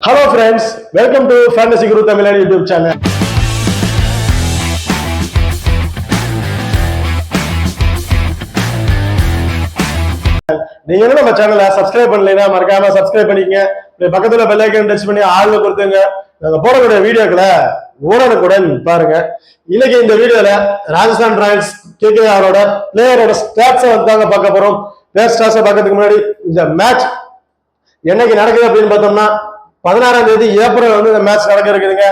Hello friends, welcome to Fantasy Guru Tamil YouTube channel. நீங்க நம்ம சேனலை சப்ஸ்கிரைப் பண்ணலைன்னா மறக்காம சப்ஸ்கிரைப் பண்ணிக்கங்க. பக்கத்துல பெல் ஐகான் டச் பண்ணி ஆள்ல கொடுத்துங்க. நாங்க போடக்கூடிய வீடியோக்களை உடனுக்குடன் பாருங்க. இன்னைக்கு இந்த வீடியோல ராஜஸ்தான் ராயல்ஸ் கேகேஆரோட பிளேயரோட ஸ்டாட்ஸ் வந்து பார்க்க போறோம். பிளேயர் ஸ்டாட்ஸ் பார்க்கறதுக்கு முன்னாடி இந்த மேட்ச் என்னைக்கு நடக்குது அப்படின்னு பார்த்தோம்னா 16ஆம் தேதி ஏப்ரல் வந்து இந்த மேட்ச் நடக்க இருக்குதுங்க.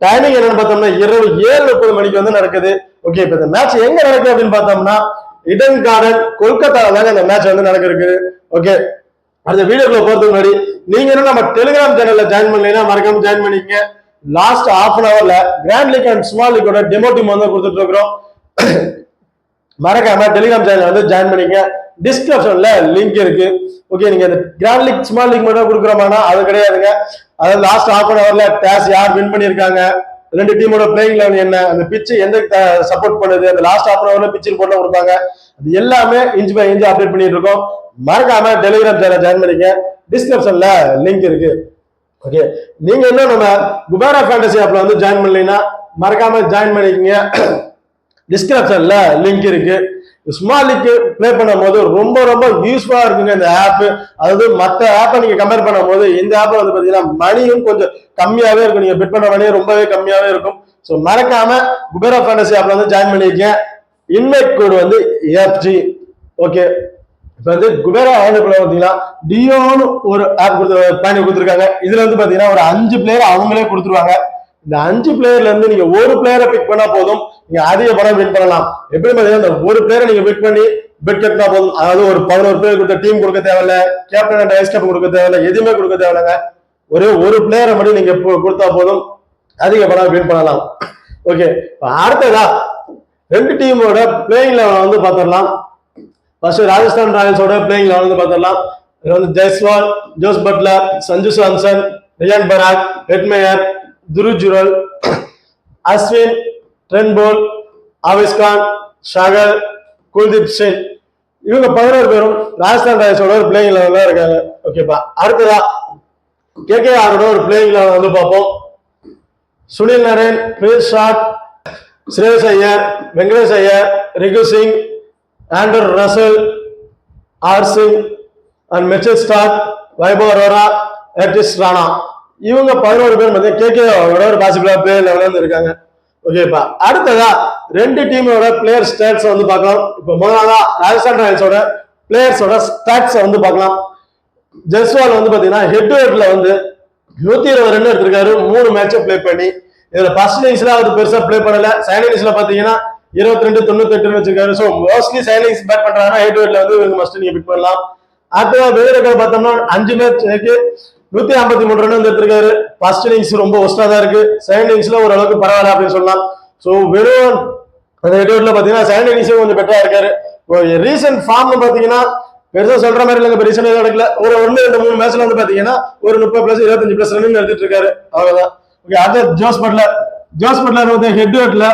டைமிங் என்னன்னு பார்த்தோம்னா இரவு 7:30 மணிக்கு வந்து நடக்குது. ஓகே, இப்ப இந்த மேட்ச் எங்க நடக்குது அப்படின்னு பார்த்தோம்னா இடன் கார்டன் கொல்கத்தால தாங்க இந்த மேட்ச் வந்து நடக்க இருக்குது. ஓகே, அடுத்த வீடியோக்குள்ள போறதுக்கு முன்னாடி நீங்க என்ன நம்ம டெலிகிராம் சேனல்ல ஜாயின் பண்ணலைன்னா மறக்காம ஜாயின் பண்ணிக்கங்க. லாஸ்ட் ½ அன் ஹவர்ல கிராண்ட் லீக் அண்ட் ஸ்மால் லீக்கோட டெமோ டீம் வந்து கொடுத்துட்டு இருக்கிறோம். மறக்காம டெலிகிராம் சேனல் வந்து ஜாயின் பண்ணிக்கங்க. டிஸ்கிரிப்ஷன்ல லிங்க் இருக்கு. ஓகே, நீங்க இந்த கிராண்ட் லீக் ஸ்மால் லீக் மட்டும் கொடுக்குறோமானா அது கிடையாதுங்க. அதாவது லாஸ்ட் ½ அன் ஹவர்ல டாஸ் யார் வின் பண்ணிருக்காங்க, ரெண்டு டீமோட பிளேயிங் லெவல் என்ன, அந்த பிட்ச் எந்த சப்போர்ட் பண்ணுது, அந்த லாஸ்ட் ½ அன் ஹவர்ல பிட்ச் ரிப்போர்ட்ல கொடுப்பாங்க. அது எல்லாமே இன்ச் பை இன்ச் அப்டேட் பண்ணிட்டு இருக்கோம். மறக்காம டெலிகிராம் சேனல் ஜாயின் பண்ணிக்க. டிஸ்கிரிப்ஷன்ல லிங்க் இருக்கு. ஓகே, நீங்க இன்னும் நம்ம குபேரா ஃபேண்டசி ஆப்ல வந்து ஜாயின் பண்ணலைன்னா மறக்காம ஜாயின் பண்ணிக்கங்க. டிஸ்கிரிப்ஷன்ல லிங்க் இருக்கு. ஸ்மால் லீக் பிளே பண்ணும் போது ரொம்ப ரொம்ப யூஸ்ஃபுல்லா இருக்குங்க இந்த ஆப். அதாவது மற்ற ஆப்பை நீங்க கம்பேர் பண்ணும் போது இந்த ஆப்ல வந்து பாத்தீங்கன்னா மணியும் கொஞ்சம் கம்மியாவே இருக்கும். நீங்க பெட் பண்ண மணியும் ரொம்பவே கம்மியாவே இருக்கும். ஸோ மறக்காம குபேரா ஃபேண்டசி ஆப்ல வந்து ஜாயின் பண்ணிருக்கேன். இன்வைட் கோடு வந்து FG. ஓகே, இப்ப வந்து குபேரா ஆப்ல பாத்தீங்கன்னா டியோன்னு ஒரு ஆப் பயணி கொடுத்துருக்காங்க. இதுல வந்து பாத்தீங்கன்னா ஒரு 5 பிளேயர் அவங்களே கொடுத்துருவாங்க. இந்த 5 பிளேயர்ல இருந்து நீங்க ஒரு பிளேயரை பிக் பண்ணா போதும், நீங்க அதிக பணம் வின் பண்ணலாம். எப்படி பாத்தீங்கன்னா இந்த ஒரு பிளேயரை நீங்க பிக் பண்ணி பெட் கட்டினா போதும். அதாவது ஒரு 11 பேர் கொடுத்த டீம் கொடுக்க தேவையில்ல, கேப்டன் அண்ட் வைஸ் கேப்டன் கொடுக்க தேவையில்ல, எதுவுமே கொடுக்க தேவையில்லைங்க. ஒரு பிளேயரை மட்டும் நீங்க கொடுத்தா போதும், அதிக பணம் வின் பண்ணலாம். ஓகே, அடுத்ததா ரெண்டு டீமோட பிளேயிங் லெவல் வந்து பாத்திரலாம். ஃபர்ஸ்ட் ராஜஸ்தான் ராயல்ஸோட பிளேயிங் லெவல் வந்து பாத்திரலாம். இது வந்து Jaiswal, Jos Buttler, Sanju Samson, Ryan பராக், ஹெட்மேயர், துருவ் ஜுரல், அஸ்வின், ட்ரென்போல், ஆவிஸ்கான், ஷாகர், குல்தீப் சிங், இவங்க 11 பேரும் ராஜஸ்தான் ராயல்ஸோட ஒரு பிளேயிங் லெவல்ல இருக்காங்க. ஓகேப்பா, அடுத்ததா கேகேஆரோட ஒரு பிளேயிங் லெவல் வந்து பார்ப்போம். சுனில் நரேன், பிரின்ஸ் ஷாட், Shreyas Iyer, Venkatesh Iyer, Rinku Singh, Andre Russell, R Singh and Mitchell Starc, Vaibhav Arora, எர்டிஸ் ராணா, இவங்க 11 பேர் வந்து கேகேஆரோட ஒரு பாசிபிளா பிளேயர் லெவல்ல இருந்து இருக்காங்க. ஓகேப்பா, அடுத்ததா ரெண்டு டீமோட பிளேயர் ஸ்டாட்ஸ் வந்து பார்க்கலாம். இப்போ முதலாவதா ராஜஸ்தான் ராயல்ஸோட பிளேயர்ஸோட ஸ்டாட்ஸ் வந்து பார்க்கலாம். ஜெய்ஸ்வால் வந்து பாத்தீங்கன்னா ஹெட் டு ஹெட்ல வந்து 120 ரன் எடுத்திருக்காரு 3 மேட்சை பிளே பண்ணி. இதுல ஃபர்ஸ்ட் இன்னிங்ஸ்ல அவர் பெருசா பிளே பண்ணல. செகண்ட் இன்னிங்ஸ்ல பாத்தீங்கன்னா 22-98 வச்சிருக்காரு. So mostly second innings bat பண்றாங்கன்னா ஹெட் டு ஹெட்ல வந்து இவங்க மஸ்ட் நீங்க பிக் பண்ணலாம். அடுத்ததா வெங்கடேஷ் பார்த்தோம்னா 5 மேட்ச்க்கு 153 ரன் வந்து எடுத்திருக்காரு. ஃபர்ஸ்ட் இன்னிங்ஸ் ரொம்ப ஒஸ்டா தான் இருக்கு. செகண்ட் இன்னிங்ஸ்ல ஓரளவுக்கு பரவாயில்ல அப்படின்னு சொல்லலாம். ஸோ வெறும் அந்த ஹெட்ல பாத்தீங்கன்னா செகண்ட் இன்னிங்ஸே கொஞ்சம் பெட்டரா இருக்காரு. ரீசென்ட் ஃபார்ம்னு பாத்தீங்கன்னா பெருசா சொல்ற மாதிரி இல்லைங்க. ரீசெண்டா நடக்கல. ஒரு 1-2-3 மேட்ச்ல வந்து பாத்தீங்கன்னா ஒரு 30+, 25+ ரன் எடுத்துட்டு இருக்காரு. அவ்வளவுதான். ஓகே, அடுத்த ஜோஸ் பட்லர் வந்து ஹெட் ஹெட்ல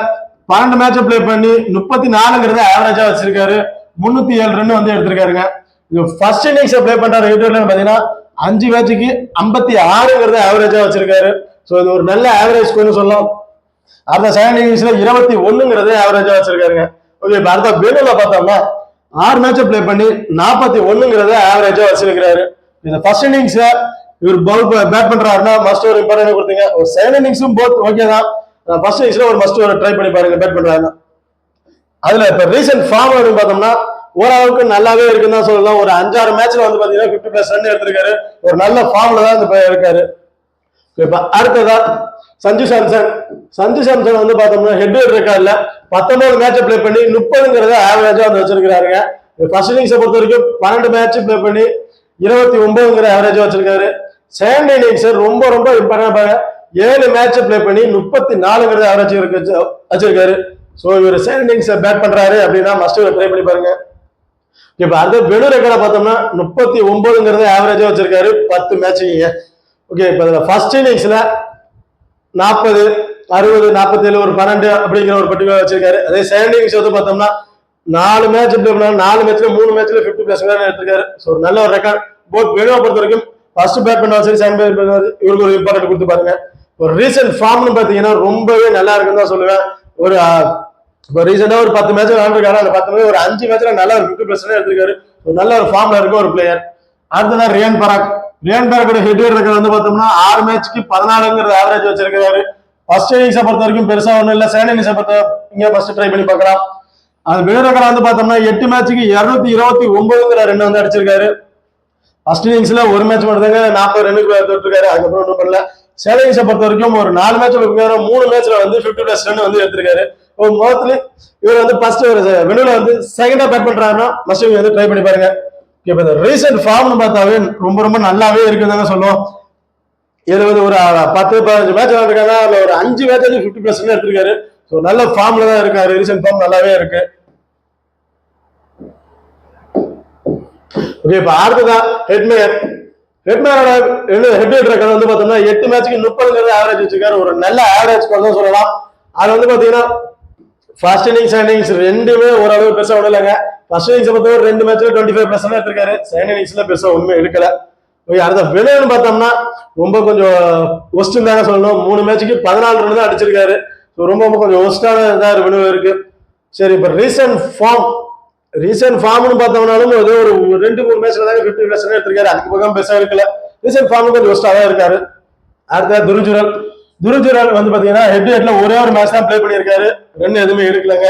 12 மேட்சை பிளே பண்ணி 34ங்கிறத ஆவரேஜா வச்சிருக்காரு. 307 ரன் வந்து எடுத்திருக்காருங்க. இது ஃபர்ஸ்ட் இன்னிங்ஸ் பிளே பண்றாரு ஹெட் ஹெட்ல பாத்தீங்கன்னா 5 மேட்சுக்கு 56ங்கிறத ஆவரேஜா வச்சிருக்காரு. ஸோ இது ஒரு நல்ல ஆவரேஜ் ஸ்கோர்னு சொல்லலாம். அந்த செகண்ட் இன்னிங்ஸ்ல 21ங்கிறத ஆவரேஜா வச்சிருக்காருங்க. ஓகே, இப்ப அடுத்த வேணுல பார்த்தோம்னா 6 மேட்சை பிளே பண்ணி 41ங்கிறத ஆவரேஜா வச்சிருக்காரு. இந்த ஃபர்ஸ்ட் இன்னிங்ஸ்ல இவர் பேட் பண்றாருன்னா மஸ்ட் ஒரு இம்பார்ட்டன்ட் கொடுத்தீங்க. ஒரு செகண்ட் இன்னிங்ஸும் போத் ஓகே தான். ஃபர்ஸ்ட் இன்னிங்ஸ்ல ஒரு மஸ்ட் ஒரு ட்ரை பண்ணி பாருங்க பேட் பண்றாருன்னா. அதுல இப்ப ரீசென்ட் ஃபார்ம் அப்படின்னு பார்த்தோம்னா ஓரளவுக்கு நல்லாவே இருக்குன்னு தான் சொல்லலாம். ஒரு 5-6 மேட்ச்ல வந்து பாத்தீங்கன்னா 50+ ரன் எடுத்திருக்காரு. ஒரு நல்ல ஃபார்ம்ல தான் இந்த இருக்காரு. இப்ப அடுத்ததா சஞ்சு சாம்சன் வந்து பார்த்தோம்னா ஹெட் ரெக்கார்ட்ல 19 மேட்சை பிளே பண்ணி 30ங்கிறத ஆவரேஜா வந்து வச்சிருக்காருங்க. ஃபர்ஸ்ட் இன்னிங்ஸை பொறுத்த வரைக்கும் 12 மேட்ச் பிளே பண்ணி 29ங்கிற ஆவரேஜா வச்சிருக்காரு. செகண்ட் இன்னிங்ஸ் ரொம்ப ரொம்ப இம்பார்ட்டன்ட். 7 மேட்ச் பிளே பண்ணி 34ங்கிறத ஆவரேஜ் வச்சிருக்காரு. ஸோ இவர் செகண்ட் இன்னிங்ஸ் பேட் பண்றாரு அப்படின்னா மஸ்ட் ட்ரை பண்ணி பாருங்க. இப்ப அடுத்த வெனு ரெக்கார்டை பார்த்தோம்னா 39ங்கிறத ஆவரேஜா வச்சிருக்காரு 10 மேட்சுங்க. ஓகே, இப்ப இதுல ஃபர்ஸ்ட் இன்னிங்ஸ்ல 40, 60, 47, ஒரு 12 அப்படிங்கிற ஒரு பர்டிகுலர் வச்சிருக்காரு. அதே செகண்ட் இன்னிங்ஸ் வந்து பார்த்தோம்னா 4 மேட்ச் பிளே பண்ணாரு. 4 மேட்ச்ல 3 மேட்ச்ல 50+ ரன் எடுத்திருக்காரு. ஸோ ஒரு நல்ல ஒரு ரெக்கார்ட். போத் வெனுவை பொறுத்த வரைக்கும் ஃபர்ஸ்ட் பேட் பண்ணாலும் சரி செகண்ட் பேட் பண்ணாலும் இவருக்கு ஒரு இம்பார்ட்டன்ட் கொடுத்து பாருங்க. ஒரு ரீசெண்ட் ஃபார்ம்னு பாத்தீங்கன்னா ரொம்பவே நல்லா இருக்குன்னு தான் சொல்லுவேன். ஒரு இப்போ ரீசெண்டா ஒரு 10 மேட்ச் விளையாண்டுருக்காரு. அந்த 10 மேட்ச் ஒரு 5 மேட்ச்ல நல்ல ஒரு 50% எடுத்திருக்காரு. நல்ல ஒரு ஃபார்ம்ல இருக்க ஒரு பிளேயர். அடுத்ததான் ரியான் பராக். ரியான் பராக்கோட ஹெட் ரெக்கார்ட் வந்து பார்த்தோம்னா 6 மேட்ச்க்கு 14ங்கிற ஆவரேஜ் வச்சிருக்காரு. ஃபர்ஸ்ட் இன்னிங்ஸை பொறுத்த வரைக்கும் பெருசா ஒன்றும் இல்லை. செகண்ட் இன்னிங்ஸை பொறுத்த இங்க ஃபர்ஸ்ட் ட்ரை பண்ணி பார்க்கலாம். அது வினர் ரெக்கார்ட் வந்து பார்த்தோம்னா 8 மேட்ச்க்கு 229ங்கிற ரன் வந்து அடிச்சிருக்காரு. ஃபர்ஸ்ட் இன்னிங்ஸ்ல ஒரு மேட்ச் மட்டும்தாங்க 40 ரன்னுக்கு தொட்டிருக்காரு. அதுக்கப்புறம் ஒன்றும் பண்ணல. செகண்ட் இன்னிங்ஸை பொறுத்த வரைக்கும் ஒரு 4 மேட்ச்ல 3 மேட்ச்ல வந்து 50+ ரன் வந்து எடுத்திருக்காரு. மோஸ்ட்லி இவர் வந்து ஃபர்ஸ்ட் வெனுல வந்து செகண்டா பேட் பண்றாருன்னா மஸ்ட் வந்து ட்ரை பண்ணி பாருங்க. இப்போ இந்த ரீசெண்ட் ஃபார்ம்னு பார்த்தாவே ரொம்ப ரொம்ப நல்லாவே இருக்குதாங்க சொல்லுவோம். இதுல வந்து ஒரு 10-15 மேட்ச் விளையாண்டுருக்காங்க. அதுல ஒரு 5 மேட்ச் வந்து 50+ எடுத்திருக்காரு. ஸோ நல்ல ஃபார்ம்ல தான் இருக்காரு. ரீசெண்ட் ஃபார்ம் நல்லாவே இருக்கு. ஓகே, இப்போ அடுத்ததான் ஹெட்மேயர். ஹெட்மேயரோட ஹெட் ரெக்கார்ட் வந்து பார்த்தோம்னா 8 மேட்ச்க்கு 30 ஆவரேஜ் வச்சிருக்காரு. ஒரு நல்ல ஆவரேஜ் தான் சொல்லலாம். அது வந்து பாத்தீங்கன்னா ஃபர்ஸ்ட் இன்னிங்ஸ் செகண்ட் இன்னிங்ஸ் ரெண்டுமே ஓரளவு பெருசா விடலைங்க. ஃபர்ஸ்ட் இன்னிங்ஸ் பொறுத்தவரை 2 மேட்ச்ல 25+ எடுத்திருக்காரு. செகண்ட் இன்னிங்ஸ்ல பெருசா ஒண்ணுமே எடுக்கல. அடுத்த வினர்னு பார்த்தோம்னா ரொம்ப கொஞ்சம் ஒஸ்ட்னு தாங்க சொல்லணும். 3 மேட்ச்க்கு 14 ரன் தான் அடிச்சிருக்காரு. ரொம்ப ரொம்ப கொஞ்சம் ஒஸ்டான இதாக வினர் இருக்கு. சரி, இப்போ ரீசெண்ட் ஃபார்ம்னு பார்த்தோம்னாலும் ஏதோ ஒரு 2-3 மேட்ச்ல தாங்க 50+ எடுத்திருக்காரு. அதுக்கு பக்கம் பெருசா இருக்கல. ரீசெண்ட் ஃபார்ம் கொஞ்சம் ஒஸ்டா தான் இருக்காரு. அடுத்த துருஜுரல் வந்து பாத்தீங்கன்னா ஹெட்ல ஒரே ஒரு மேட்ச் தான் பிளே பண்ணியிருக்காரு. ரன் எதுவுமே எடுக்கலங்க.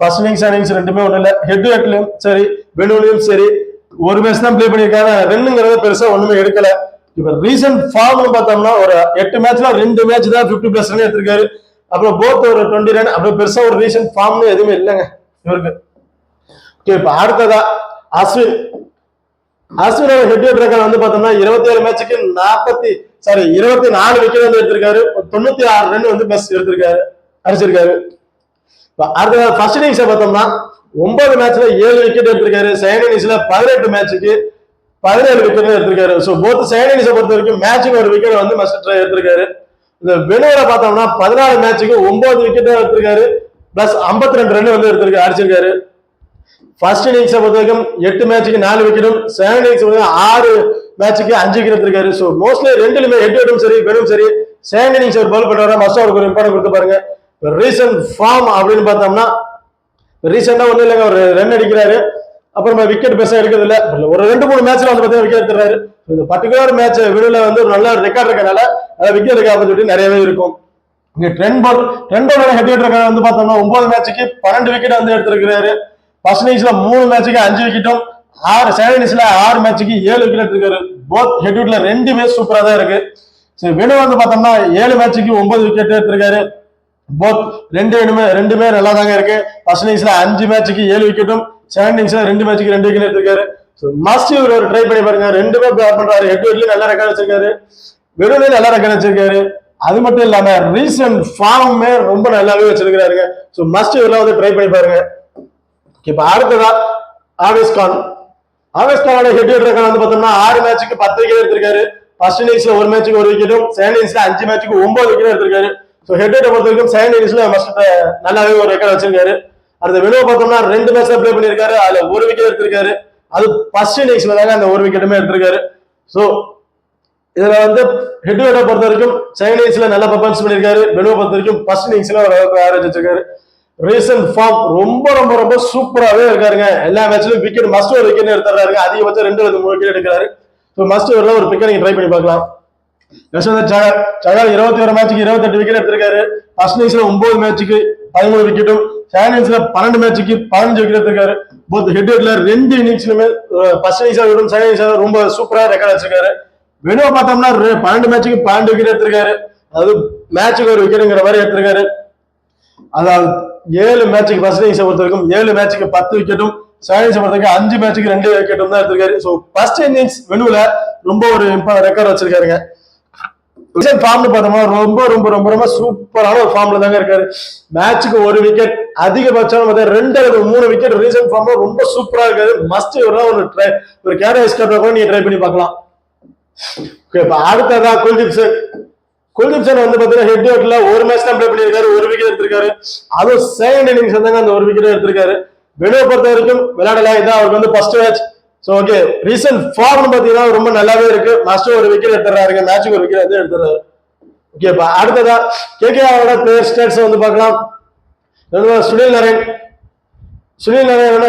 ஃபர்ஸ்ட் இன்னிங்ஸ் செகண்ட் இன்னிங்ஸ் ரெண்டுமே ஒண்ணு இல்ல. ஹெட்லயும் சரி வெனுலயும் சரி ஒரு மேட்ச் தான் பிளே பண்ணியிருக்காரு. ரன்னுங்கிறத பெருசா ஒண்ணுமே எடுக்கல. இப்ப ரீசெண்ட் ஃபார்ம்னு பார்த்தோம்னா ஒரு 8 மேட்ச்ல 2 மேட்ச் தான் 50+ ரன் எடுத்திருக்காரு. அப்புறம் போத் ஒரு 20 ரன். அப்புறம் பெருசா ஒரு ரீசெண்ட் ஃபார்ம்னு எதுவுமே இல்லைங்க இவருக்கு. ஓகே, இப்ப அடுத்ததா அஸ்வினோட ஹெட் ரெக்கார்ட் வந்து பார்த்தோம்னா 27 மேட்சுக்கு 24 விக்கெட் வந்து எடுத்திருக்காரு. 96 ரன் வந்து பிளஸ் எடுத்திருக்காரு, அடிச்சிருக்காரு. அடுத்த ஃபர்ஸ்ட் இன்னிங்ஸை பார்த்தோம்னா 9 மேட்ச்ல 7 விக்கெட் எடுத்திருக்காரு. செகண்ட் இன்னிங்ஸ்ல 18 மேட்சுக்கு 17 விக்கெட் எடுத்திருக்காரு. ஸோ போத் செகண்ட் இன்னிங்ஸை பொறுத்த வரைக்கும் மேட்சுக்கு ஒரு விக்கெட் வந்து மஸ்ட் எடுத்திருக்காரு. இந்த வெனுவரை பார்த்தோம்னா 14 மேட்சுக்கு 9 விக்கெட் எடுத்திருக்காரு. பிளஸ் 52 ரன் வந்து அடிச்சிருக்காரு. ஃபர்ஸ்ட் இன்னிங்ஸை பொறுத்த வரைக்கும் 8 மேட்சுக்கு 4 விக்கெட்டும், செகண்ட் இன்னிங்ஸ் 6 மேட்சுக்கு 5 விக்கெட் எடுத்திருக்காரு. ஸோ மோஸ்ட்லி ரெண்டுலுமே ஹெட்டும் சரி வெனும் சரி செகண்ட் இன்னிங்ஸ் ஒரு பால் பண்ணுவாரு. மஸ்ட் அவருக்கு ஒரு இம்பார்ட்டன் கொடுத்து பாருங்க. ரீசெண்ட் ஃபார்ம் அப்படின்னு பார்த்தோம்னா ரீசெண்டா ஒன்றும் இல்லைங்க, ஒரு ரன் அடிக்கிறாரு. அப்புறம் விக்கெட் பெருசா எடுக்கிறது இல்லை. ஒரு 2-3 மேட்ச்ல வந்து பார்த்தீங்கன்னா விக்கெட் எடுத்துறாரு. இந்த பர்டிகுலர் மேட்ச் வினுல வந்து ஒரு நல்ல ரெக்கார்ட் இருக்கனால அதை விக்கெட் எடுக்க ஆப்பர்ச்சுனிட்டி நிறையவே இருக்கும். இங்க ட்ரெண்டோட ஹெட் ரெக்கார்ட் வந்து பார்த்தோம்னா 9 மேட்சுக்கு 12 விக்கெட் வந்து எடுத்திருக்கிறாரு. ஃபர்ஸ்ட் இன்னிங்ஸ்ல 3 மேட்சுக்கு 5 விக்கெட்டும், செகண்ட் இன்னிங்ஸ்ல 6 மேட்சுக்கு 7 விக்கெட் எடுத்திருக்காரு. போத் ஹெட்ல ரெண்டுமே சூப்பரா தான் இருக்கு. சரி, வெனு வந்து பார்த்தோம்னா 7 மேட்சுக்கு 9 விக்கெட் எடுத்திருக்காரு. போத் ரெண்டுமே நல்லா தாங்க இருக்கு. ஃபர்ஸ்ட் இன்னிங்ஸ்ல 5 மேட்சுக்கு 7 விக்கெட்டும், செகண்ட் இன்னிங்ஸ்ல 2 மேட்சுக்கு 2 விக்கெட் எடுத்திருக்காரு. மஸ்ட் இவர் ஒரு ட்ரை பண்ணி பாருங்க. ரெண்டுமே பேட் பண்றாரு. ஹெட்லயும் நல்ல ரெக்கார்ட் வச்சிருக்காரு, வெனுலயும் நல்ல ரெக்கார்ட் வச்சிருக்காரு. அது மட்டும் இல்லாம ரீசெண்ட் ஃபார்மே ரொம்ப நல்லாவே வச்சிருக்காருங்க. ஸோ மஸ்ட் இவரெல்லாம் வந்து ட்ரை பண்ணி பாருங்க. இப்ப அடுத்ததா ஆவேஸ்கானோட ஹெட் ரெக்கார்ட் வந்து பார்த்தோம்னா 6 மேட்சுக்கு 10 விக்கெட் எடுத்திருக்காரு. ஃபர்ஸ்ட் இன்னிங்ஸ்ல 1 மேட்சுக்கு 1 விக்கெட்டும், செகண்ட் இன்னிங்ஸ்ல 5 மேட்சுக்கு 9 விக்கெட் எடுத்திருக்காரு. ஸோ ஹெட் பொறுத்த வரைக்கும் செகண்ட் இன்னிங்ஸ்ல மஸ்ட் நல்லாவே ஒரு ரெக்கார்ட் வச்சிருக்காரு. அடுத்த வெனுவை பார்த்தோம்னா 2 மேட்ச்ல பிளே பண்ணியிருக்காரு. அதுல 1 விக்கெட் எடுத்திருக்காரு. அது ஃபர்ஸ்ட் இன்னிங்ஸ்ல தாங்க அந்த 1 விக்கெட்டுமே எடுத்திருக்காரு. ஸோ இதுல வந்து ஹெட் பொறுத்த வரைக்கும் செகண்ட் இன்னிங்ஸ்ல நல்ல பர்ஃபார்மன்ஸ் பண்ணியிருக்காரு. வெனுவை பொறுத்த வரைக்கும் ஃபர்ஸ்ட் இன்னிங்ஸ்ல ஒரு ஆவரேஜ் வச்சிருக்காரு. ரீசெண்ட் ஃபார்ம் ரொம்ப ரொம்ப ரொம்ப சூப்பராகவே இருக்காருங்க. எல்லா மேட்ச்லயும் விக்கெட் மஸ்ட் ஒரு விக்கெட் எடுத்துறாரு. அதிகபட்சம் 2-3 விக்கெட் எடுக்கிறாரு. ஸோ மஸ்ட் ஒரு பிக்கெட் நீங்க ட்ரை பண்ணி பார்க்கலாம். சகல் 21 மேட்சுக்கு 28 விக்கெட் எடுத்திருக்காரு. ஃபர்ஸ்ட் இன்னிங்ஸ்ல 9 மேட்சுக்கு 13 விக்கெட்டும், செகண்ட் இன்னிங்ஸ்ல 12 மேட்சுக்கு 15 விக்கெட் எடுத்திருக்காரு. போத் ஹெட்ல 2 இன்னிங்ஸ்லுமே ஃபர்ஸ்ட் இன்னிங்ஸ் செகண்ட் இன்னிங்ஸ் ரொம்ப சூப்பரா ரெக்கார்ட் வச்சிருக்காரு. வெனுவை பார்த்தோம்னா 12 மேட்சுக்கு 12 விக்கெட் எடுத்திருக்காரு. அதாவது மேட்சுக்கு ஒரு விக்கெட்டுங்கிற மாதிரி எடுத்திருக்காரு. அதாவது 7 மேட்சுக்கு ஃபர்ஸ்ட் இன்னிங்ஸை பொறுத்த வரைக்கும் 7 மேட்சுக்கு 10 விக்கெட்டும், செகண்ட் இன்னிங்ஸ் பொறுத்த வரைக்கும் 5 மேட்சுக்கு 2 விக்கெட்டும் தான் எடுத்திருக்காரு. ஸோ ஃபர்ஸ்ட் இன்னிங்ஸ் வெனுல ரொம்ப ஒரு ரெக்கார்ட் வச்சிருக்காருங்க. ஃபார்ம்னு பார்த்தோம்னா ரொம்ப ரொம்ப ரொம்ப ரொம்ப சூப்பரான ஒரு ஃபார்ம்ல தாங்க இருக்காரு. மேட்சுக்கு 1 விக்கெட், அதிகபட்சம் 2 அல்லது 3 விக்கெட் ரீசெண்ட் ஃபார்ம்ல ரொம்ப சூப்பரா இருக்காரு. மஸ்ட் ஒரு கேரியர் ஸ்டார்ட் கூட நீங்க ட்ரை பண்ணி பார்க்கலாம். இப்ப அடுத்ததா குல்தீப் வந்து பாத்தீங்கன்னா ஹெட்ல 1 மேட்ச் தான் பிளே பண்ணியிருக்காரு. 1 விக்கெட் எடுத்திருக்காரு. அதுவும் செகண்ட் இன்னிங்ஸ் வந்தாங்க அந்த 1 விக்கெட் எடுத்திருக்காரு. வெனுவை பொறுத்த வரைக்கும் விளையாடல. இதான் அவருக்கு வந்து first match. So okay recent form பாத்தீங்கன்னா ரொம்ப நல்லாவே இருக்கு. மாஸ்டர் ஒரு விக்கெட் எடுத்துறாருங்க, மேட்சுக்கு ஒரு விக்கெட் வந்து எடுத்துறாரு. ஓகேப்பா அடுத்ததா கேகேஆரோட பிளேயர் ஸ்டேட்ஸ் வந்து பார்க்கலாம். சுனில் நரேன்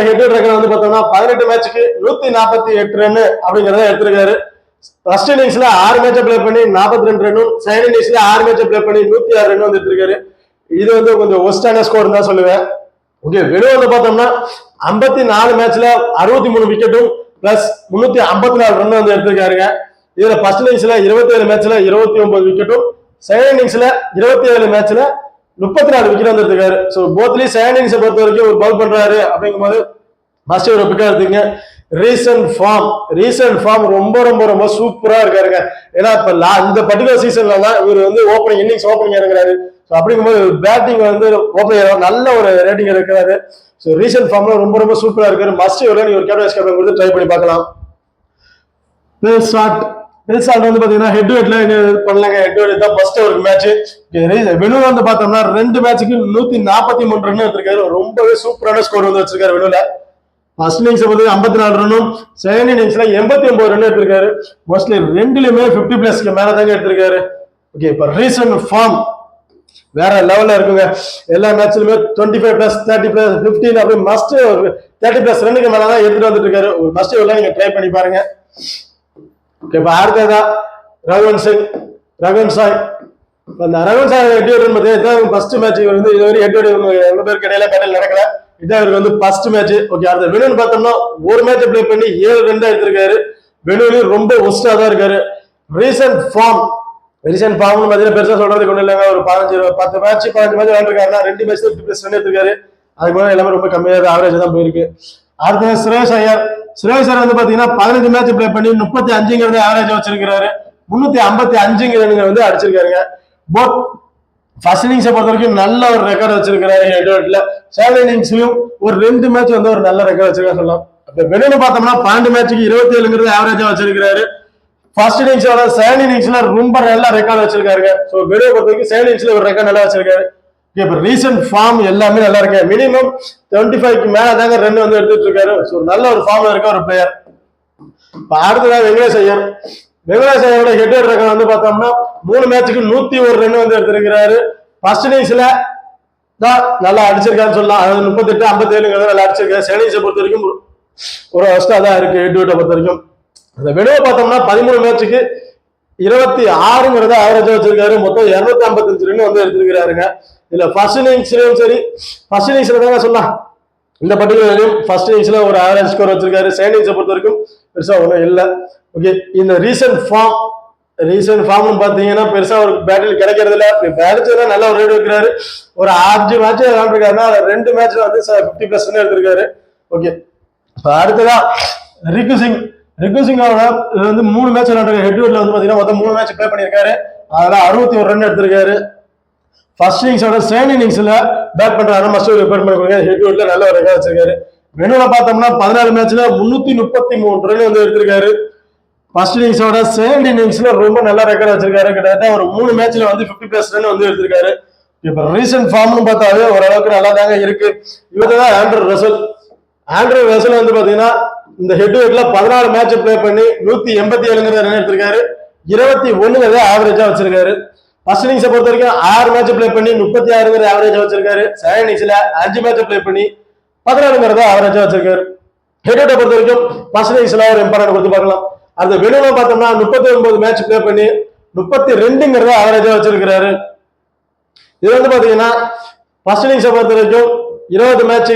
ஹெட் ரெக்கார்ட் வந்து பார்த்தோம்னா 18 மேட்சுக்கு 148 ரன் அப்படிங்கறத எடுத்திருக்காரு. ஃபர்ஸ்ட் இன்னிங்ஸ்ல 6 மேட்சை பிளே பண்ணி 42 ரன்னும், செகண்ட் இன்னிங்ஸ்ல 6 மேட்சை பிளே பண்ணி 106 ரன் வந்து எடுத்திருக்காரு. இது வந்து கொஞ்சம் ஒஸ்டான ஸ்கோர் தான் சொல்லுவேன். ஓகே வெனு வந்து பார்த்தோம்னா 54 மேட்ச்ல 63 விக்கெட்டும் பிளஸ் 354 ரன் வந்து எடுத்திருக்காருங்க. இதுல ஃபர்ஸ்ட் இன்னிங்ஸ்ல 27 மேட்ச்ல 29 விக்கெட்டும், செகண்ட் இன்னிங்ஸ்ல 27 மேட்ச்ல 34 விக்கெட் வந்து எடுத்திருக்காரு. ஸோ போத்லயும் செகண்ட் இன்னிங்ஸை பொறுத்த வரைக்கும் ஒரு பவுல் பண்றாரு அப்படிங்கும்போது மாஸ்டர் ஒரு பிக்கா எடுத்துங்க. ரீசன்ட் ஃபார்ம் ரொம்ப ரொம்ப ரொம்ப சூப்பரா இருக்காருங்க. ஏன்னா இப்ப இந்த பர்டிகுலர் சீசன்ல தான் இவர் வந்து இன்னிங்ஸ் ஓப்பனிங் இறங்குறாரு. அப்படிங்கும்போது பேட்டிங் வந்து ஓப்பனிங் நல்ல ஒரு ரேட்டிங் இருக்கிறாரு. ஸோ ரீசன்ட் ஃபார்ம்ல ரொம்ப ரொம்ப சூப்பரா இருக்காரு. மஸ்ட் நீங்க ஒரு கேப்டன் கொடுத்து ட்ரை பண்ணி பார்க்கலாம். வந்து பாத்தீங்கன்னா ஹெட் வெட்ல பண்ணலங்க. ஹெட் வெட் தான் ஃபர்ஸ்ட் ஒரு மேட்ச். வெனு வந்து பார்த்தோம்னா 2 மேட்சுக்கு 143 ரன் எடுத்திருக்காரு. ரொம்பவே சூப்பரான ஸ்கோர் வந்து வச்சிருக்காரு வெனுல. ஃபர்ஸ்ட் இன்னிங்ஸ் வந்து 54 ரன்னும், செகண்ட் இன்னிங்ஸ்ல 89 ரன் எடுத்திருக்காரு. மோஸ்ட்லி ரெண்டுலயுமே 50+ மேல தாங்க எடுத்திருக்காரு. ஓகே இப்ப ரீசன்ட் ஃபார்ம் வேற லெவல்ல இருக்குங்க. எல்லா மேட்ச்லயுமே 25+, 30+, 15 அப்படி மஸ்ட் 30+ ரன்னுக்கு மேலதான் எடுத்துட்டு வந்துட்டு இருக்காரு. ஒரு மஸ்ட் நீங்க ட்ரை பண்ணி பாருங்க. ஓகே இப்ப அடுத்ததா ரகுவன் சாய் ஃபர்ஸ்ட் மேட்ச் வந்து இதுவரை எவ்வளவு பேருக்கு இடையில பேட்டல் நடக்கல. இதான் இவருக்கு வந்து ஃபர்ஸ்ட் மேட்ச். ஓகே அடுத்த வெனு பார்த்தோம்னா ஒரு மேட்ச் பிளே பண்ணி 7 ரன் தான் எடுத்திருக்காரு. வெனுலையும் ரொம்ப ஒஸ்டா தான் இருக்காரு. ரீசன்ட் ஃபார்ம் பாத்தீங்கன்னா பெருசா சொல்றதுக்கு ஒண்ணு இல்லைங்க. ஒரு 15 மேட்ச் விளையாண்டுருக்காருன்னா 2 மேட்ச் 50+ ரன் எடுத்திருக்காரு. அதுக்கு மேலே எல்லாமே ரொம்ப கம்மியாக ஆவரேஜ் தான் போயிருக்கு. அடுத்த சுரேஷ் ஐயர் வந்து பாத்தீங்கன்னா 15 மேட்ச் பிளே பண்ணி 35 ஆவரேஜ் வச்சிருக்காரு. 355 வந்து அடிச்சிருக்காருங்க. போத் ஃபர்ஸ்ட் இன்னிங்ஸை பொறுத்த வரைக்கும் நல்ல ஒரு ரெக்கார்ட் வச்சிருக்காரு. ஹெட்ல செகண்ட் இன்னிங்ஸ்லயும் ஒரு 2 மேட்ச் வந்து ஒரு நல்ல ரெக்கார்ட் வச்சிருக்காரு சொல்லலாம். வெனு பார்த்தோம்னா 12 மேட்சுக்கு 27 ஆவரேஜா வச்சிருக்காரு. ஃபர்ஸ்ட் இன்னிங்ஸோட செகண்ட் இன்னிங்ஸ்ல ரொம்ப நல்ல ரெக்கார்ட் வச்சிருக்காருங்க. ஸோ வெனுவை பொறுத்த வரைக்கும் செகண்ட் இன்னிங்ஸ்ல ஒரு ரெக்கார்ட் நல்லா வச்சிருக்காரு. இப்ப ரீசன்ட் ஃபார்ம் எல்லாமே நல்லா இருக்கு. மினிமம் 25க்கு மேல தாங்க ரன் வந்து எடுத்துட்டு இருக்காரு. ஸோ நல்ல ஒரு ஃபார்ம்ல இருக்க ஒரு பிளேயர். அடுத்ததான் வெங்கடேஷ் ஐயரோட ஹெட் ரெக்கார்ட் வந்து பார்த்தோம்னா 3 மேட்சுக்கு 101 ரன் வந்து எடுத்திருக்கிறாரு. ஃபர்ஸ்ட் இன்னிங்ஸ்ல தான் நல்லா அடிச்சிருக்காருன்னு சொல்லலாம். அதாவது 38, 57 நல்லா அடிச்சிருக்காரு. செகண்ட் இன்னிங்ஸை பொறுத்த வரைக்கும் ஒரு ஒஸ்டா தான் இருக்கு ஹெட் பொறுத்த வரைக்கும். அந்த வெனுவை பார்த்தோம்னா 13 மேட்சுக்கு 26 ஆவரேஜா வச்சிருக்காரு. மொத்தம் 255 ரன் வந்து எடுத்திருக்கிறாருங்க. இதுல ஃபர்ஸ்ட் இன்னிங்ஸ்லயும் சரி, ஃபர்ஸ்ட் இன்னிங்ஸ்ல தான் சொல்லலாம். இந்த பர்டிகுலர் ஃபர்ஸ்ட் இன்னிங்ஸ்ல ஒரு ஆவரேஜ் ஸ்கோர் வச்சிருக்காரு. செகண்ட் இன்னிங்ஸை பொறுத்த வரைக்கும் பெருசா ஒன்றும் இல்லை. ஓகே இந்த ரீசன்ட் ஃபார்ம் பாத்தீங்கன்னா பெருசா ஒரு பேட்டில் கிடைக்கிறது இல்ல. பேட்ஸ்ல நல்ல ஒரு ரேட் வைக்கிறாரு. ஒரு 5 மேட்ச் விளையாண்டுருக்காருன்னா 2 மேட்ச்ல வந்து 50+ ரன் எடுத்திருக்காரு. ஓகே அடுத்ததா ரிக்கு சிங் வந்து 3 மேட்ச் விளையாண்டு ஹெட் வந்து பாத்தீங்கன்னா மொத்தம் 3 மேட்ச் பிளே பண்ணியிருக்காரு. அதனால 61 ரன் எடுத்திருக்காரு. ஃபர்ஸ்ட் இன்னிங்ஸோட செகண்ட் இன்னிங்ஸ்ல பேட் பண்றாரு. மஸ்ட் ரிப்பேர் பண்ணி ஹெட் நல்ல ஒரு ரெக்கார்ட் வச்சிருக்காரு. வெனுல பார்த்தோம்னா 14 மேட்ச்ல 333 ரன் வந்து எடுத்திருக்காரு. ஃபர்ஸ்ட் இன்னிங்ஸோட செகண்ட் இன்னிங்ஸ்ல ரொம்ப நல்ல ரெக்கார்ட் வச்சிருக்காரு. கிட்டத்தட்ட ஒரு 3 மேட்ச்ல வந்து 50+ ரன் வந்து எடுத்திருக்காரு. இப்ப ரீசன்ட் ஃபார்ம்னு பார்த்தாவே ஓரளவுக்கு நல்லா தாங்க இருக்கு. இவர்தான் ஆண்ட்ரூ ரசல் வந்து பாத்தீங்கன்னா இந்த ஹெட் 14 மேட்ச் பிளே பண்ணி 187 ரன் எடுத்திருக்காரு. 21 ஆவரேஜா வச்சிருக்காரு. ஃபர்ஸ்ட் இன்னிங்ஸை பொறுத்த வரைக்கும் 6 மேட்ச் பிளே பண்ணி 36 ஆவரேஜா வச்சிருக்காரு. செகண்ட் இன்னிங்ஸ்ல 5 மேட்ச் பிளே பண்ணி 14 ஆவரேஜா வச்சிருக்காரு. ஹெட் பொறுத்த வரைக்கும் ஃபர்ஸ்ட் இன்னிங்ஸ்ல ஒரு இம்பார்ட்டன்ட் கொடுத்து பார்க்கலாம். அந்த வெனுவை பார்த்தோம்னா 39 மேட்ச் பிளே பண்ணி 32 ஆவரேஜா வச்சிருக்கிறாரு. இது வந்து பாத்தீங்கன்னா ஃபர்ஸ்ட் இன்னிங்ஸை பொறுத்த வரைக்கும் 20 மேட்ச்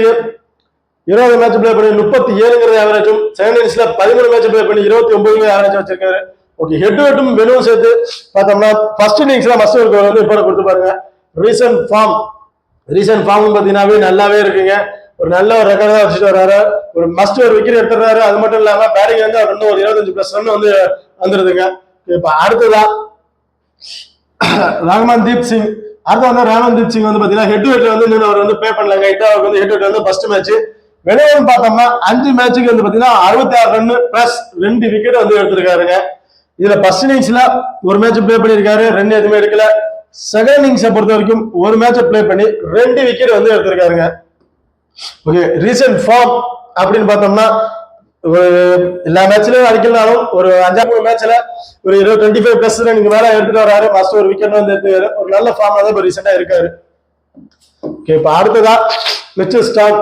பிளே பண்ணி 37 ஆவரேஜும், செகண்ட் இன்னிங்ஸ்ல 13 மேட்ச் பிளே பண்ணி 29 ஆவரேஜ் வச்சிருக்காரு. ஓகே ஹெட் வெனுவும் சேர்த்து பார்த்தோம்னா ஃபர்ஸ்ட் இன்னிங்ஸ்ல மஸ்ட் ஒரு வந்து இப்போ கொடுத்து பாருங்க. ரீசன்ட் ஃபார்ம் பாத்தீங்கன்னாவே நல்லாவே இருக்குங்க. ஒரு நல்ல ஒரு ரெக்கார்ட் தான் வச்சுட்டு வர்றாரு. ஒரு மஸ்ட் ஒரு விக்கெட் எடுத்துறாரு. அது மட்டும் இல்லாம பேட்டிங் வந்து அவர் இன்னும் ஒரு 25+ ரன் வந்து வந்துருதுங்க. இப்ப அடுத்ததான் ராமன்தீப் சிங் வந்து பாத்தீங்கன்னா ஹெட் வந்து இன்னும் அவர் வந்து பே பண்ணலாங்க. அவருக்கு வந்து ஹெட் வந்து ஃபர்ஸ்ட் மேட்ச். வெனுவன் பார்த்தோம்னா 5 மேட்சுக்கு வந்து பாத்தீங்கன்னா 66 ரன் பிளஸ் 2 விக்கெட் வந்து எடுத்திருக்காருங்க. இதுல ஃபர்ஸ்ட் இன்னிங்ஸ்ல ஒரு மேட்ச் பிளே பண்ணிருக்காரு, 2 எதுவுமே எடுக்கல. செகண்ட் இன்னிங்ஸை பொறுத்த வரைக்கும் ஒரு மேட்சை பிளே பண்ணி 2 விக்கெட் வந்து எடுத்திருக்காருங்க. ஓகே ரீசன்ட் ஃபார்ம் அப்படின்னு பார்த்தோம்னா ஒரு எல்லா மேட்ச்லயும் அடிக்கலனாலும் ஒரு 5-3 மேட்ச்ல ஒரு 25+ நீங்க மேல எடுத்துட்டு வராரு. ஃபர்ஸ்ட் ஒரு விக்கெட் வந்து எடுத்துக்காரு. ஒரு நல்ல ஃபார்ம்ல தான் இப்போ ரீசெண்டா இருக்காரு. ஓகே, இப்போ அடுத்ததா மிச்சல் ஸ்டார்க்.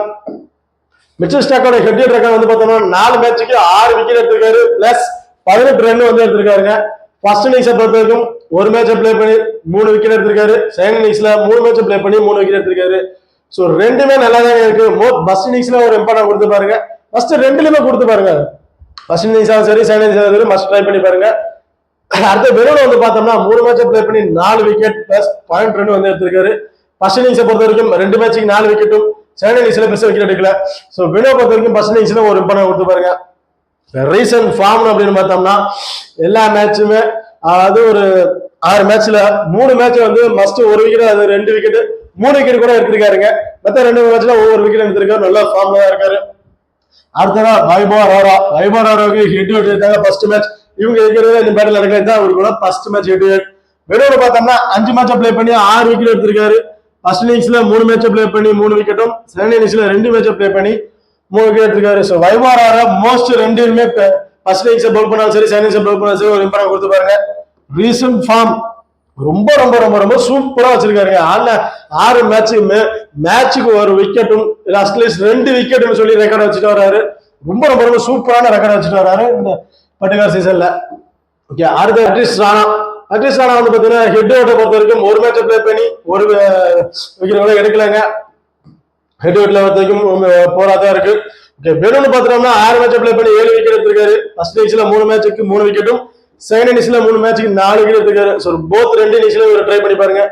மிச்சல் ஸ்டார்க்கோட ஹெட் ரெக்கார்ட் வந்து பார்த்தோம்னா 4 மேட்சுக்கு 6 விக்கெட் எடுத்திருக்காரு, பிளஸ் 18 ரன் வந்து எடுத்திருக்காருங்க. ஃபர்ஸ்ட் இன்னிங்ஸை பொறுத்த வரைக்கும் ஒரு மேட்சை பிளே பண்ணி 3 விக்கெட் எடுத்திருக்காரு. செகண்ட் இன்னிங்ஸ்ல 3 மேட்சை பிளே பண்ணி 3 விக்கெட் எடுத்திருக்காரு. ஸோ ரெண்டுமே நல்லா தான் இருக்கு. ஃபர்ஸ்ட் இன்னிங்ஸ்ல ஒரு இம்பார்ட்டன் கொடுத்து பாருங்க, ஃபர்ஸ்ட் ரெண்டுலயுமே கொடுத்து பாருங்க. ஃபர்ஸ்ட் இன்னிங்ஸாலும் சரி செகண்ட் இன்னிங்ஸாலும் சரி மஸ்ட் ட்ரை பண்ணி பாருங்க. அடுத்த வெறும் வந்து பார்த்தோம்னா 3 மேட்சை பிளே பண்ணி 4 விக்கெட் பிளஸ் 12 ரன் வந்து எடுத்திருக்காரு. ஃபர்ஸ்ட் இன்னிங்ஸை பொறுத்த வரைக்கும் 2 மேட்சுக்கு 4 விக்கெட்டும், செகண்ட் இன்னிங்ஸ்ல பெருசா விக்கெட் எடுக்கல. ஸோ வினோ பொறுத்த வரைக்கும் ஃபர்ஸ்ட் இன்னிங்ஸ்ல ஒரு இம்பார்ட்டன் கொடுத்து பாருங்க. ரீசன்ட் ஃபார்ம் அப்படின்னு பார்த்தோம்னா எல்லா மேட்சுமே, அதாவது ஒரு 6 மேட்ச்ல 3 மேட்ச் வந்து மஸ்ட் ஒரு விக்கெட், அது 2 விக்கெட் 3 விக்கெட் கூட எடுத்திருக்காருங்க. மற்ற 2 மேட்ச்ல ஒவ்வொரு விக்கெட் எடுத்திருக்காரு. நல்ல ஃபார்ம்ல தான் இருக்காரு. அடுத்ததா வைபவ் அரோரா. வைபவ் அரோராவுக்கு ஹெட் டு ஹெட் எடுத்தாங்க ஃபர்ஸ்ட் மேட்ச். இவங்க இருக்கிறது இந்த பேட்டில் நடக்கிறது தான் அவருக்கு கூட first match head to head. வெறும் பார்த்தோம்னா 5 மேட்சை பிளே பண்ணி 6 விக்கெட் எடுத்திருக்காரு. ஃபர்ஸ்ட் இன்னிங்ஸ்ல 3 மேட்சை பிளே பண்ணி 3 விக்கெட்டும், செகண்ட் இன்னிங்ஸ்ல 2 மேட்சை பிளே பண்ணி 3 விக்கெட் எடுத்திருக்காரு. ஸோ வைபவ் அரோரா மோஸ்ட் ரெண்டுமே ஃபர்ஸ்ட் இன்னிங்ஸை பவுல் பண்ணாலும் சரி செகண்ட் இன்னிங்ஸை பவுல் பண்ணாலும் சரி ஒரு இம்பார்ட்டன் கொடுத்து பாருங்க. ரீசன்ட் ஃபார்ம் ரொம்ப ரொம்ப ரொம்ப ரொம்ப சூப்பரா வச்சிருக்காருங்க. 6 மேட்சுக்கு ஒரு விக்கெட்டும் அட்லீஸ்ட் 2 விக்கெட்னு சொல்லி ரெக்கார்ட் வச்சுட்டு வர்றாரு. ரொம்ப ரொம்ப ரொம்ப சூப்பரான ரெக்கார்ட் வச்சுட்டு வர்றாரு இந்த பர்டிகுலர் சீசன்ல. ஓகே, அடுத்த அட்ரிஸ் ராணா. அட்ரிஸ் ராணா வந்து பாத்தீங்கன்னா ஹெட் ஓட்டை பொறுத்த வரைக்கும் ஒரு மேட்சை பிளே பண்ணி ஒரு விக்கெட் கூட எடுக்கலாங்க. ஹெட் ஓட்ல பொறுத்த வரைக்கும் போராதான் இருக்கு. ஓகே, வெறும்னு பாத்துட்டோம்னா 6 மேட்சை பிளே பண்ணி 7 விக்கெட் எடுத்திருக்காரு. ஃபர்ஸ்ட் இன்னிங்ஸ்ல 3 மேட்சுக்கு 3 விக்கெட்டும், செகண்ட் இன்னிங்ஸ்ல 3 மேட்சுக்கு 4 விக்கெட் எடுத்திருக்காரு. ஸோ போத் 2 இன்னிங்ஸ்ல ஒரு ட்ரை பண்ணி பாருங்க.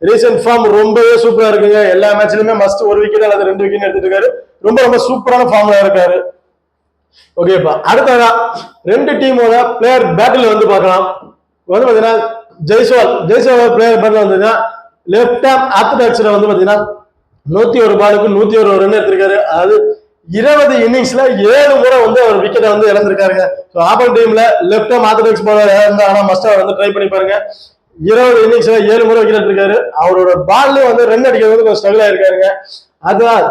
ரீசென்ட் ஃபார்ம் ரொம்பவே சூப்பரா இருக்குங்க. எல்லா மேட்ச்லயுமே மஸ்ட் ஒரு விக்கெட் அல்லது 2 விக்கெட் எடுத்துட்டு இருக்காரு. ரொம்ப ரொம்ப சூப்பரான ஃபார்ம்ல இருக்காரு. ஓகேப்பா, அடுத்ததா 2 டீமோட பிளேயர் பேட்டில் வந்து பார்க்கலாம். வந்து பாத்தீங்கன்னா ஜெய்ஸ்வால் பிளேயர் பேட்டில் வந்ததுன்னா லெப்ட் ஆர்ம் ஆர்த்தடாக்ஸ்ல வந்து பாத்தீங்கன்னா 101 பாலுக்கு 101 ரன் எடுத்திருக்காரு. அதாவது 20 இன்னிங்ஸ்ல 7 முறை வந்து அவர் விக்கெட்டை வந்து இழந்திருக்காருங்க. ஸோ ஆப்பன் டீம்ல லெப்ட் ஆர்ம் ஆர்த்தடாக்ஸ் போல இருந்தா ஆனா மஸ்டா வந்து ட்ரை பண்ணி பாருங்க. 20 இன்னிங்ஸ்ல 7 முறை விக்கெட் எடுத்திருக்காரு. அவரோட பால்ல வந்து ரன் அடிக்கிறது வந்து கொஞ்சம் ஸ்ட்ரகிள் ஆயிருக்காருங்க. அதான்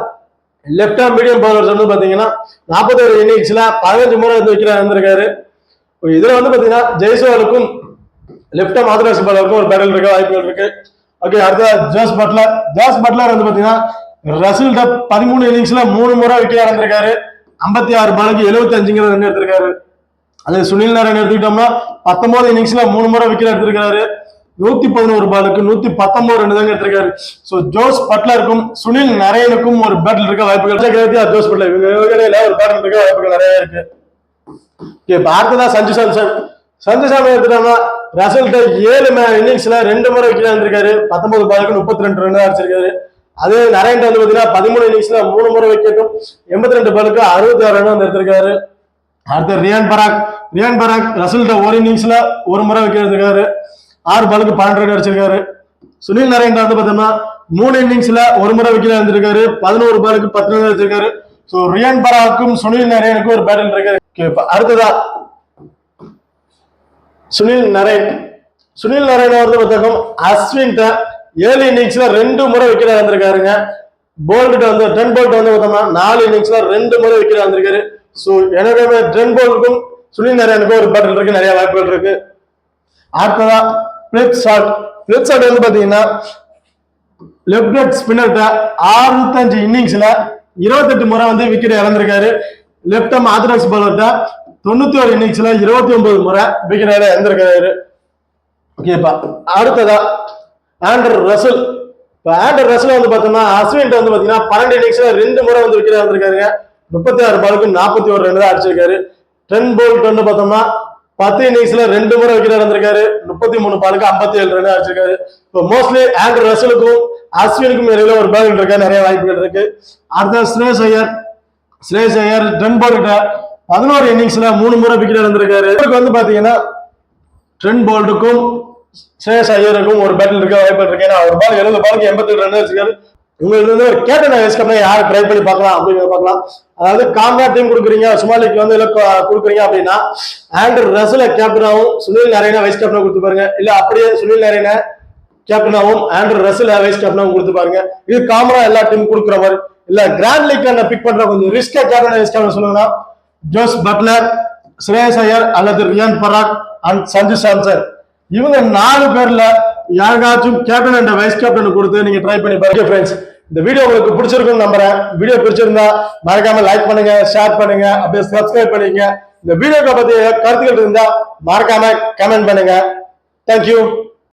லெப்ட் ஆர்ம் மீடியம் பவுலர்ஸ் வந்து பாத்தீங்கன்னா 41 இன்னிங்ஸ்ல 15 முறை வந்து விக்கெட் இழந்திருக்காரு. இதுல வந்து பாத்தீங்கன்னா ஜெய்ஸ்வாலுக்கும் லெப்ட் ஆர்ம் ஆர்த்தடாக்ஸ் பவுலருக்கும் ஒரு பேட்டில் இருக்க வாய்ப்புகள் இருக்கு. ஓகே, அடுத்த ஜோஸ் பட்லர் வந்து பாத்தீங்கன்னா ரசில்ட 13 இன்னிங்ஸ்ல 3 முறை விக்கெட் இழந்திருக்காரு. 56 பாலுக்கு 75 ரன் எடுத்திருக்காரு. அது சுனில் நாராயண் எடுத்துக்கிட்டோம்னா 19 இன்னிங்ஸ்ல 3 முறை விக்கெட் எடுத்திருக்காரு. 111 பாலுக்கு 119 ரன் தாங்க எடுத்திருக்காரு. ஸோ ஜோஸ் பட்லருக்கும் சுனில் நாராயணுக்கும் ஒரு பேட்டில் இருக்க வாய்ப்புகள். ஜோஸ் பட்லர் இவங்க இடையில ஒரு பேட்டில் இருக்க வாய்ப்புகள் நிறைய இருக்கு. இப்ப அடுத்ததா சஞ்சு சாம்சன் எடுத்துட்டோம்னா ரசல்ட்ட 7 இன்னிங்ஸ்ல 2 முறை விக்கெட் இழந்திருக்காரு. 19 பாலுக்கு 32 ரன் அடிச்சிருக்காரு. அதே நாராயண் வந்து பாத்தீங்கன்னா 13 இன்னிங்ஸ்ல 3 முறை விக்கெட்டும், 82 பாலுக்கு 66 ரன் வந்து எடுத்திருக்காரு. அடுத்து ரியான் பராக் ரசல்ட்ட 1 இன்னிங்ஸ்ல 1 முறை விக்கெட் எடுத்திருக்காரு. 6 பாலுக்கு 12 ரன் அடிச்சிருக்காரு. சுனில் நாராயண் வந்து பாத்தோம்னா 3 இன்னிங்ஸ்ல 1 முறை விக்கெட் இழந்திருக்காரு. 11 பாலுக்கு 10 ரன் அடிச்சிருக்காரு. ஸோ ரியான் பராக்கும் சுனில் நாராயணுக்கும் ஒரு பேட்டில் இருக்காரு. அடுத்ததா சுனில் நாராயண் வந்து பார்த்தோம் அஸ்வின் 7 இன்னிங்ஸ்ல 2 முறை விக்கெட் இழந்திருக்காருங்க. போல்ட் வந்து ட்ரெண்ட் போல்ட் வந்து பார்த்தோம்னா 4 இன்னிங்ஸ்ல 2 முறை விக்கெட் இழந்திருக்காரு. ஸோ எனவே ட்ரெண்ட் போல்ட்டுக்கும் சுனில் நாராயணுக்கும் ஒரு பேட்டில் இருக்கு, நிறைய வாய்ப்புகள் இருக்கு. அடுத்ததா பிளிப் ஷாட் வந்து பாத்தீங்கன்னா லெப்ட் ஹேண்ட் ஸ்பின்னர்ட்ட 65 இன்னிங்ஸ்ல 28 முறை வந்து விக்கெட் இழந்திருக்காரு. லெப்ட் ஆர்ம் ஆர்த்தடாக்ஸ் பவுலர்ட்ட 91 இன்னிங்ஸ்ல 29 முறை விக்கெட் இழந்திருக்காரு. ஓகேப்பா, அடுத்ததா ஆண்டர் ரசல் வந்து பார்த்தோம்னா அஸ்வின் வந்து பாத்தீங்கன்னா 12 இன்னிங்ஸ்ல 2 முறை வந்து விக்கெட் இழந்திருக்காருங்க. 36 பாலுக்கு 41 ரன் தான் அடிச்சிருக்காரு. ட்ரெண்ட் போல்ட் வந்து பார்த்தோம்னா 10 இன்னிங்ஸ்ல 2 முறை விக்கெட் இழந்திருக்காரு. 33 பாலுக்கு 57 ரன் அடிச்சிருக்காரு. இப்போ மோஸ்ட்லி ஆண்டர் ரசலுக்கும் அஸ்வினுக்கும் இடையில ஒரு பேட்டில் இருக்க நிறைய வாய்ப்புகள் இருக்கு. அடுத்த ஸ்ரேயஸ் ஐயர் ட்ரெண்ட் போல்ட்ட 11 இன்னிங்ஸ்ல 3 முறை விக்கெட் இழந்திருக்காரு. வந்து பாத்தீங்கன்னா ட்ரெண்ட் போல்ட்டுக்கும் ஸ்ரேயஸ் ஐயருக்கும் ஒரு பேட்டில் இருக்க வாய்ப்புகள் இருக்கு. ஏன்னா ஒரு பால் 70 பாலுக்கு 87 ரன் வச்சிருக்காரு. உங்களுக்கு வந்து ஒரு கேப்டன் வைஸ் கேப்டன் யார் ட்ரை பண்ணி பார்க்கலாம் அப்படிங்கிறத பார்க்கலாம். அதாவது காம்பா டீம் கொடுக்குறீங்க, சுமார் லீக் வந்து கொடுக்குறீங்க அப்படின்னா ஆண்டர் ரசலை கேப்டனாகவும் சுனில் நாராயண வைஸ் கேப்டனா கொடுத்து பாருங்க. இல்ல அப்படியே சுனில் நாராயண கேப்டனாகவும் ஆண்டர் ரசல் வைஸ் கேப்டனாகவும் கொடுத்து பாருங்க. இது காமனா எல்லா டீம் கொடுக்குற மாதிரி. இல்ல கிராண்ட் லீக் பிக் பண்ற கொஞ்சம் ரிஸ்கா கேப்டன் வைஸ் கேப்டன் சொல்லுங்கன்னா ஜோஸ் பட்லர், ஸ்ரேயஸ் ஐயர் அல்லது ரியான் பராக் அண்ட் சஞ்சு சாம்சன். இவங்க 4 பேர்ல யாருக்காச்சும் கேப்டன் அண்ட் வைஸ் கேப்டன் கொடுத்து நீங்க ட்ரை பண்ணி பாருங்க ஃப்ரெண்ட்ஸ். இந்த வீடியோ உங்களுக்கு பிடிச்சிருக்குன்னு நம்புறேன். வீடியோ பிடிச்சிருந்தா மறக்காம லைக் பண்ணுங்க, ஷேர் பண்ணுங்க, அப்படியே சப்ஸ்கிரைப் பண்ணுங்க. இந்த வீடியோவை பத்தி கருத்துக்கள் இருந்தா மறக்காம கமெண்ட் பண்ணுங்க. தேங்க்யூ.